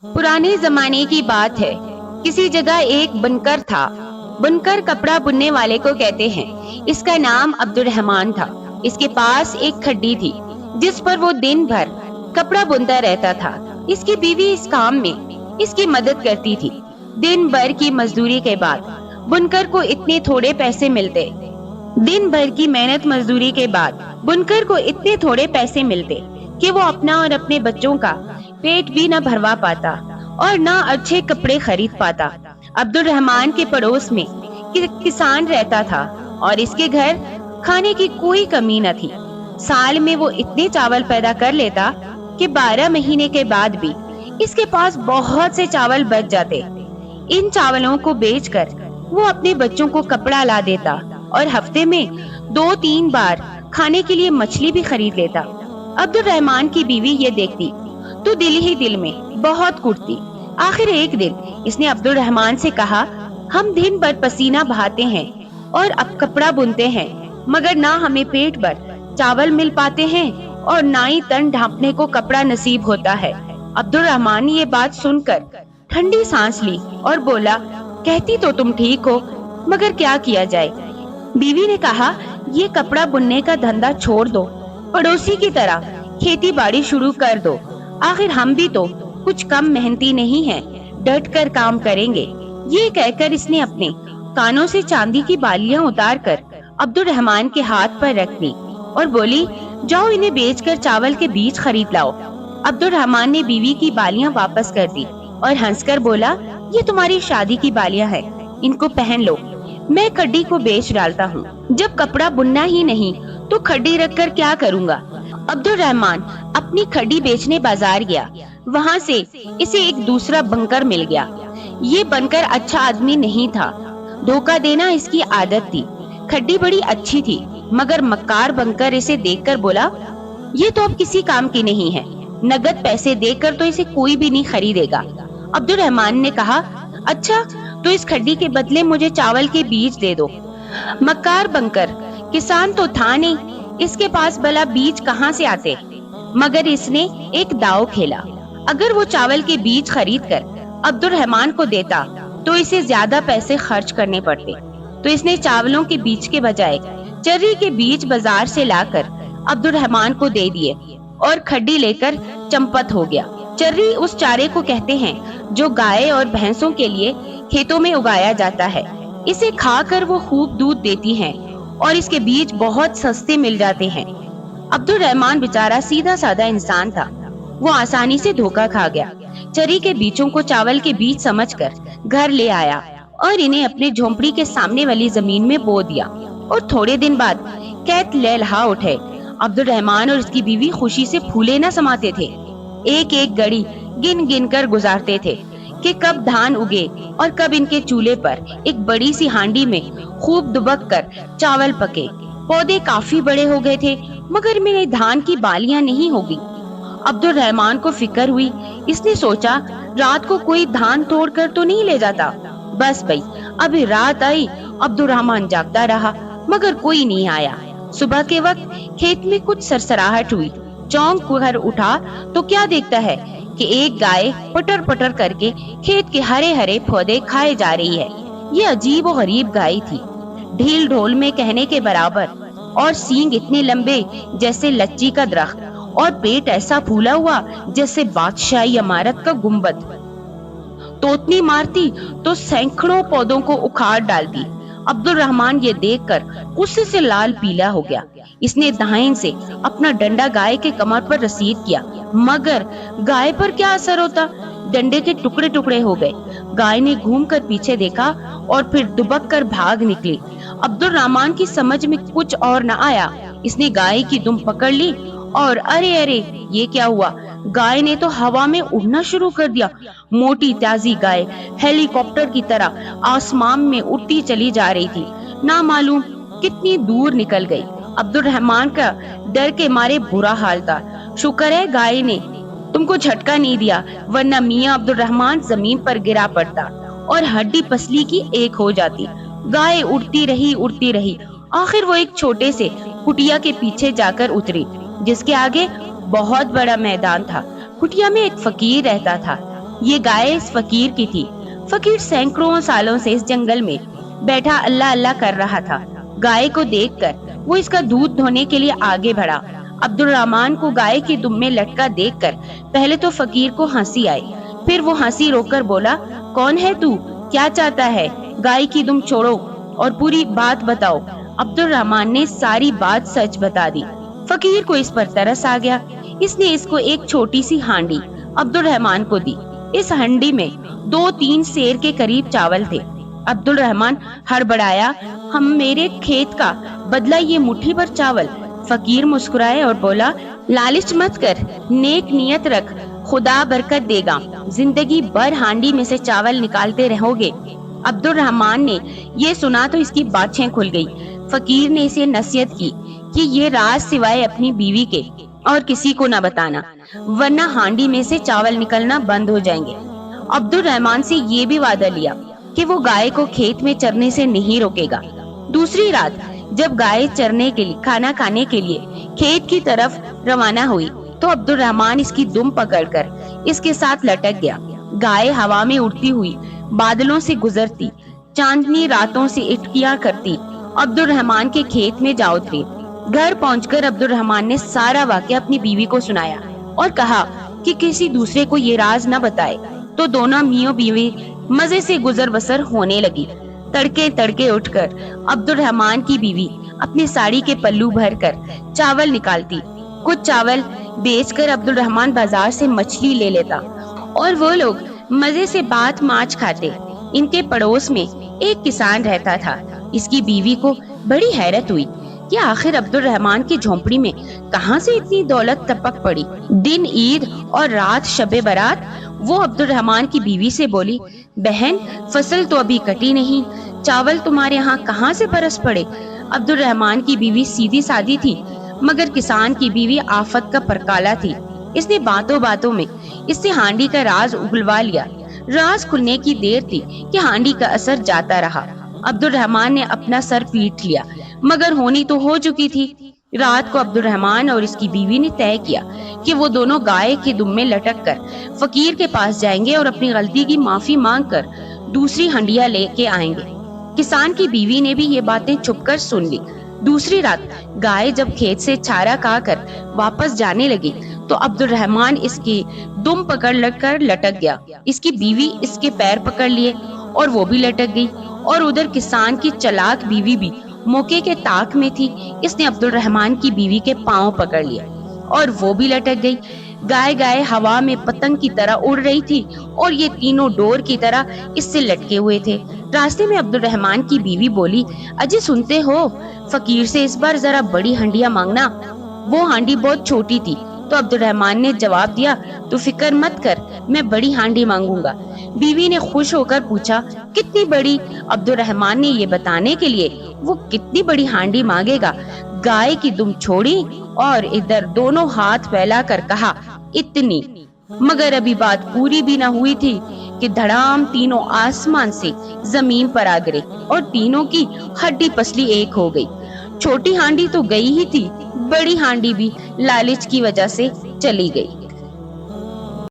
पुराने जमाने की बात है। किसी जगह एक बुनकर था। बुनकर कपड़ा बुनने वाले को कहते हैं। इसका नाम अब्दुर्रहमान था। इसके पास एक खड्डी थी जिस पर वो दिन भर कपड़ा बुनता रहता था। इसकी बीवी इस काम में इसकी मदद करती थी। दिन भर की मजदूरी के बाद बुनकर को इतने थोड़े पैसे मिलते। दिन भर की मेहनत मजदूरी के बाद बुनकर को इतने थोड़े पैसे मिलते कि वो अपना और अपने बच्चों का पेट भी न भरवा पाता और न अच्छे कपड़े खरीद पाता। अब्दुल रहमान के पड़ोस में किसान रहता था और इसके घर खाने की कोई कमी न थी। साल में वो इतने चावल पैदा कर लेता कि 12 महीने के बाद भी इसके पास बहुत से चावल बच जाते। इन चावलों को बेचकर वो अपने बच्चों को कपड़ा ला देता और हफ्ते में 2-3 बार खाने के लिए मछली भी खरीद लेता। अब्दुल रहमान की बीवी ये देखती तो दिल ही दिल में बहुत कुटती। आखिर एक दिन इसने अब्दुल रहमान से कहा, हम दिन भर पसीना बहाते हैं और अब कपड़ा बुनते हैं, मगर ना हमें पेट भर चावल मिल पाते हैं और ना ही तन ढांपने को कपड़ा नसीब होता है। अब्दुल रहमान ने ये बात सुनकर ठंडी सांस ली और बोला, कहती तो तुम ठीक हो, मगर क्या किया जाए। बीवी ने कहा, ये कपड़ा बुनने का धंधा छोड़ दो, पड़ोसी की तरह खेती बाड़ी शुरू कर दो। आखिर हम भी तो कुछ कम मेहनती नहीं हैं, डट कर काम करेंगे। ये कहकर इसने अपने कानों से चांदी की बालियां उतारकर अब्दुल रहमान के हाथ पर रख दी और बोली, जाओ इन्हें बेचकर चावल के बीज खरीद लाओ। अब्दुल रहमान ने बीवी की बालियां वापस कर दी और हंसकर बोला, ये तुम्हारी शादी की बालियां हैं, इनको पहन लो, मैं खड्डी को बेच डालता हूँ। जब कपड़ा बुनना ही नहीं तो खड्डी रखकर क्या करूँगा। अब्दुल रहमान अपनी खड्डी बेचने बाजार गया। वहाँ से इसे एक दूसरा बनकर मिल गया। ये बनकर अच्छा आदमी नहीं था, धोखा देना इसकी आदत थी। खड्डी बड़ी अच्छी थी, मगर मक्कार बनकर इसे देखकर बोला, ये तो अब किसी काम की नहीं है, नगद पैसे देकर तो इसे कोई भी नहीं खरीदेगा। अब्दुल रहमान ने कहा, अच्छा तो इस खड्डी के बदले मुझे चावल के बीज दे दो। मक्कार बनकर किसान तो था नहीं, इसके पास भला बीज कहाँ से आते। मगर इसने एक दांव खेला। अगर वो चावल के बीज खरीद कर अब्दुल रहमान को देता तो इसे ज्यादा पैसे खर्च करने पड़ते। तो इसने चावलों के बीज के बजाय चर्री के बीज बाजार से लाकर अब्दुल रहमान को दे दिए और खड्डी लेकर चंपत हो गया। चर्री उस चारे को कहते हैं जो गाय और भैंसों के लिए खेतों में उगाया जाता है। इसे खाकर वो खूब दूध देती हैं और इसके बीज बहुत सस्ते मिल जाते हैं। अब्दुल रहमान बेचारा सीधा साधा इंसान था, वो आसानी से धोखा खा गया। चरी के बीजों को चावल के बीज समझकर घर ले आया और इन्हें अपने झोंपड़ी के सामने वाली जमीन में बो दिया और थोड़े दिन बाद कैत लहलहा उठे। अब्दुल रहमान और उसकी बीवी खुशी से फूले न समाते थे। एक एक घड़ी गिन गिन कर गुजारते थे कि कब धान उगे और कब इनके चूल्हे पर एक बड़ी सी हांडी में खूब दुबक कर चावल पके। पौधे काफी बड़े हो गए थे, मगर मेरे धान की बालियां नहीं होगी। अब्दुल रहमान को फिक्र हुई। इसने सोचा, रात को कोई धान तोड़ कर तो नहीं ले जाता। बस भाई, अभी रात आई, अब्दुल रहमान जागता रहा, मगर कोई नहीं आया। सुबह के वक्त खेत में कुछ सरसराहट हुई। चौंक कर उठा तो क्या देखता है कि एक गाय पटर पटर करके खेत के हरे हरे पौधे खाए जा रही है। ये अजीब और गरीब गाय थी, ढील ढोल में कहने के बराबर, और सींग इतने लंबे जैसे लच्ची का दरख्त, और पेट ऐसा फूला हुआ जैसे बादशाही इमारत का गुंबद। तोतनी मारती तो सैकड़ों पौधों को उखाड़ डालती। अब्दुल रहमान ये देखकर गुस्से से लाल पीला हो गया। इसने दाहिने से अपना डंडा गाय के कमर पर रसीद किया, मगर गाय पर क्या असर होता। डंडे के टुकड़े टुकड़े हो गए। गाय ने घूमकर पीछे देखा और फिर दुबक कर भाग निकली। अब्दुल रहमान की समझ में कुछ और न आया। इसने गाय की दुम पकड़ ली और अरे अरे, ये क्या हुआ। गाय ने तो हवा में उड़ना शुरू कर दिया। मोटी ताजी गाय हेलीकॉप्टर की तरह आसमान में उड़ती चली जा रही थी, ना मालूम कितनी दूर निकल गई। अब्दुल रहमान का डर के मारे बुरा हाल था। शुक्र है गाय ने तुमको झटका नहीं दिया, वरना मियां अब्दुल रहमान जमीन पर गिरा पड़ता और हड्डी पसली की एक हो जाती। गाय उड़ती रही। आखिर वो एक छोटे से कुटिया के पीछे जाकर उतरी, जिसके आगे बहुत बड़ा मैदान था। कुटिया में एक फकीर रहता था। یہ گائے اس فقیر کی تھی۔ فقیر سینکڑوں سالوں سے اس جنگل میں بیٹھا اللہ اللہ کر رہا تھا۔ گائے کو دیکھ کر وہ اس کا دودھ دھونے کے لیے آگے بڑھا۔ عبد الرحمن کو گائے کی دم میں لٹکا دیکھ کر پہلے تو فقیر کو ہنسی آئی، پھر وہ ہنسی روک کر بولا، کون ہے تو؟ کیا چاہتا ہے؟ گائے کی دم چھوڑو اور پوری بات بتاؤ۔ عبد الرحمن نے ساری بات سچ بتا دی۔ فقیر کو اس پر ترس آ گیا۔ اس نے اس کو ایک چھوٹی سی ہانڈی عبد الرحمن کو دی۔ اس ہانڈی میں 2-3 سیر کے قریب چاول تھے۔ عبد الرحمن ہڑبڑایا، ہم میرے کھیت کا بدلہ یہ مٹھی بھر چاول؟ فقیر مسکرائے اور بولا، لالچ مت کر، نیک نیت رکھ، خدا برکت دے گا، زندگی بھر ہانڈی میں سے چاول نکالتے رہو گے۔ عبد الرحمن نے یہ سنا تو اس کی باتیں کھل گئی۔ فقیر نے اسے نصیحت کی کہ یہ راز سوائے اپنی بیوی کے اور کسی کو نہ بتانا، ورنہ ہانڈی میں سے چاول نکلنا بند ہو جائیں گے۔ عبد الرحمن سے یہ بھی وعدہ لیا کہ وہ گائے کو کھیت میں چرنے سے نہیں روکے گا۔ دوسری رات جب گائے چرنے کے لیے کھانا کھانے کے لیے کھیت کی طرف روانہ ہوئی تو عبد الرحمن اس کی دم پکڑ کر اس کے ساتھ لٹک گیا۔ گائے ہوا میں اڑتی ہوئی بادلوں سے گزرتی، چاندنی راتوں سے اٹکیاں کرتی عبد الرحمن کے کھیت میں جا اتری۔ گھر پہنچ کر عبد الرحمن نے سارا واقعہ اپنی بیوی کو سنایا اور کہا کہ کسی دوسرے کو یہ راز نہ بتائے۔ تو دونوں میاں بیوی مزے سے گزر بسر ہونے لگی۔ تڑکے تڑکے اٹھ کر عبد الرحمن کی بیوی اپنے ساڑی کے پلو بھر کر چاول نکالتی۔ کچھ چاول بیچ کر عبد الرحمن بازار سے مچھلی لے لیتا اور وہ لوگ مزے سے بات ماچ کھاتے۔ ان کے پڑوس میں ایک کسان رہتا تھا۔ اس کی بیوی کو بڑی حیرت ہوئی کہ آخر عبد الرحمن کی جھونپڑی میں کہاں سے اتنی دولت ٹپک پڑی۔ دن عید اور رات شب برات وہ عبد الرحمن کی بیوی سے بولی، بہن فصل تو ابھی کٹی نہیں، چاول تمہارے ہاں کہاں سے برس پڑے؟ عبد الرحمن کی بیوی سیدھی سادی تھی، مگر کسان کی بیوی آفت کا پرکالا تھی۔ اس نے باتوں باتوں میں اس سے ہانڈی کا راز اگلوا لیا۔ راز کھلنے کی دیر تھی کہ ہانڈی کا اثر جاتا رہا۔ عبد الرحمن نے اپنا سر پیٹ لیا، مگر ہونی تو ہو چکی تھی۔ رات کو عبد الرحمن اور اس کی بیوی نے طے کیا کہ وہ دونوں گائے کے دم میں لٹک کر فقیر کے پاس جائیں گے اور اپنی غلطی کی معافی مانگ کر دوسری ہنڈیاں لے کے آئیں گے۔ کسان کی بیوی نے بھی یہ باتیں چھپ کر سن لی۔ دوسری رات گائے جب کھیت سے چارہ کھا کر واپس جانے لگی تو عبد الرحمن اس کی دم پکڑ کر لٹک گیا۔ اس کی بیوی اس کے پیر پکڑ لیے اور وہ بھی لٹک گئی، اور ادھر کسان کی چلاک بیوی بھی موقع کے طاق میں تھی۔ اس نے عبد الرحمن کی بیوی کے پاؤں پکڑ لیے اور وہ بھی لٹک گئی۔ گائے ہوا میں پتنگ کی طرح اڑ رہی تھی اور یہ تینوں ڈور کی طرح اس سے لٹکے ہوئے تھے۔ راستے میں عبد الرحمن کی بیوی بولی، اجی سنتے ہو، فقیر سے اس بار ذرا بڑی ہنڈیاں مانگنا۔ وہ ہانڈی بہت چھوٹی تھی تو عبد الرحمن نے جواب دیا، تو فکر مت کر، میں بڑی ہانڈی مانگوں گا۔ بیوی نے خوش ہو کر پوچھا، کتنی بڑی؟ عبد الرحمن نے یہ بتانے کے لیے وہ کتنی بڑی ہانڈی مانگے گا گائے کی دم چھوڑی اور ادھر دونوں ہاتھ پھیلا کر کہا، اتنی۔ مگر ابھی بات پوری بھی نہ ہوئی تھی کہ دھڑام تینوں آسمان سے زمین پر آ گرے اور تینوں کی ہڈی پسلی ایک ہو گئی۔ چھوٹی ہانڈی تو گئی ہی تھی، بڑی ہانڈی بھی لالچ کی وجہ سے چلی گئی۔